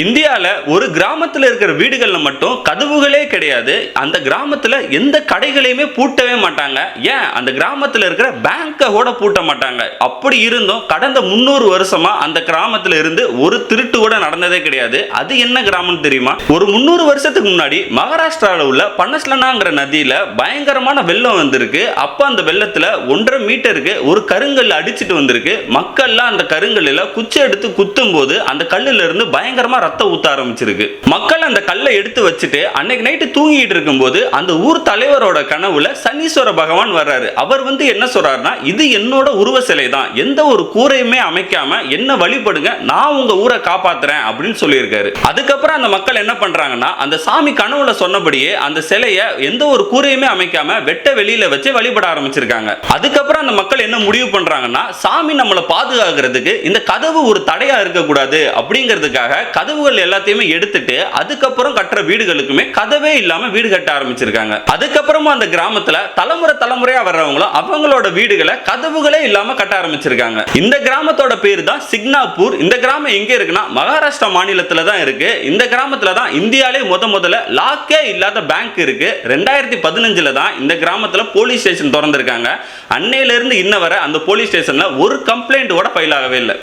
இந்தியால ஒரு கிராமத்துல இருக்கிற வீடுகள்ல மட்டும் கதவுகளே கிடையாது. அந்த கிராமத்துல எந்த கடைகளையுமே பூட்டவே மாட்டாங்க. ஏன் அந்த கிராமத்துல இருக்கிற பேங்க கூட பூட்ட மாட்டாங்க. அப்படி இருந்தும் கடந்த 300 வருஷமா அந்த கிராமத்துல இருந்து ஒரு திருட்டு கூட நடந்ததே கிடையாது. அது என்ன கிராமம் தெரியுமா? ஒரு 300 வருஷத்துக்கு முன்னாடி மகாராஷ்டிராவில் உள்ள பனஸ்லனாங்கிற நதியில பயங்கரமான வெள்ளம் வந்திருக்கு. அப்ப அந்த வெள்ளத்துல 1.5 மீட்டருக்கு ஒரு கருங்கல் அடிச்சிட்டு வந்திருக்கு. மக்கள்லாம் அந்த கருங்கல்ல குச்சி எடுத்து குத்தும் போது அந்த கல்லுல இருந்து பயங்கரமா ரத்தம் ஊத்த ஆரம்பிச்சிருக்கு. மக்கள் அந்த கல்லை எடுத்து வச்சுட்டு அன்னைக்கு நைட்டு தூங்கிட்டு இருக்கும்போது அந்த ஊர் தலைவரோட கனவுல சனீஸ்வர பகவான் வர்றாரு. அவர் என்ன சொல்றாருன்னா, இது என்னோட உருவ சிலை தான், எந்த ஒரு கூரையுமே அமைக்காம என்ன வழிபடுங்க, நான் உங்க ஊரை காப்பாத்துறேன் அப்படின்னு சொல்லியிருக்காரு. அதுக்கப்புறம் அந்த மக்கள் என்ன பண்றாங்கன்னா, அந்த சாமி கனவுல சொன்னபடியே அந்த சிலையை எந்த ஒரு கூரையுமே அமைக்காம வெட்ட வெளியில வச்சு வழிபட ஆரம்பிச்சிருக்காங்க. அதுக்கப்புறம் அந்த மக்கள் என்ன முடிவு பண்றாங்கன்னா, சாமி நம்மளை பாதுகாக்கிறதுக்கு இந்த கதவு ஒரு தடையா இருக்கக்கூடாது அப்படிங்கிறதுக்காக கதவுகள் எல்லாத்தையுமே எடுத்துட்டு அதுக்கப்புறம் கட்டுற வீடுகளுக்குமே கதவே இல்லாம வீடு கட்ட ஆரம்பிச்சிருக்காங்க. அதுக்கப்புறமா அந்த கிராமத்துல தலைமுறையா வர்றவங்களும் அவங்களோட வீடுகளை கதவுகளே இல்லாம கட்ட ஆரம்பிச்சிருக்காங்க. இந்த கிராமத்தோட பேரு தான் சிக்னாப்பூர். இந்த கிராமம் எங்க இருக்குன்னா மகாராஷ்டிரா மாநிலத்துல தான் இருக்கு. இந்த கிராமத்துல தான் இந்தியாலே முதல்ல லாக்கே இல்லாத பேங்க் இருக்கு. 2015ல தான் இந்த கிராமத்துல போலீஸ் ஸ்டேஷன் திறந்திருக்காங்க. அன்னையில இருந்து இன்ன வரை அந்த போலீஸ் ஸ்டேஷன்ல ஒரு கம்ப்ளைண்ட் கூட ஃபைல் ஆகவே இல்லை.